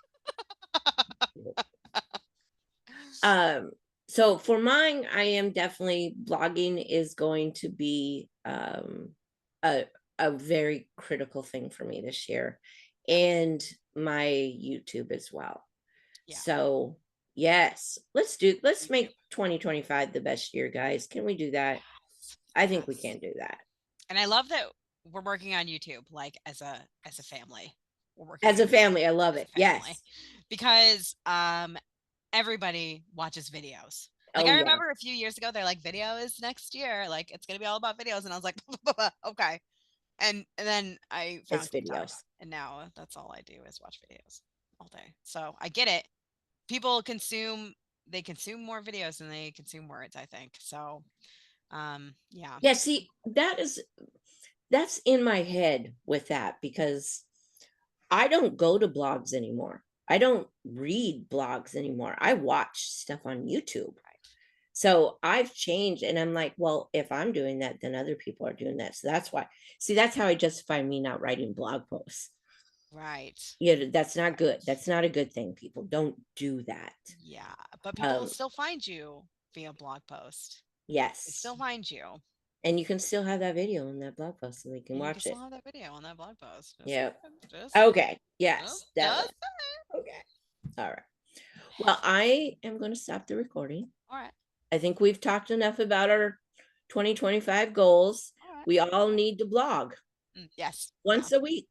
So for mine, I am definitely blogging is going to be a very critical thing for me this year, and my YouTube as well. Yeah. So yes, let's make 2025 the best year, guys. Can we do that? I think we can do that. And I love that we're working on YouTube like as a family. We're working As a family. I love it. Yes. Because everybody watches videos. Like I remember a few years ago, they're like, video is next year. Like it's gonna be all about videos. And I was like, okay. And then I found TikTok, and now that's all I do is watch videos all day. So I get it. People consume more videos than they consume words, I think. So yeah, see, that's in my head with that, because I don't go to blogs anymore. I don't read blogs anymore. I watch stuff on YouTube. So I've changed, and I'm like, well, if I'm doing that, then other people are doing that. So that's why, see, that's how I justify me not writing blog posts. Right. Yeah, that's not good. That's not a good thing. People don't do that. Yeah, but people will still find you via blog post. Yes. They still find you. And you can still have that video in that blog post, so they can watch it. You can still have that video on that blog post. Yeah. Okay. Yes. Definitely. Okay. All right. Well, I am going to stop the recording. All right. I think we've talked enough about our 2025 goals. All right. We all need to blog. Yes. Once a week.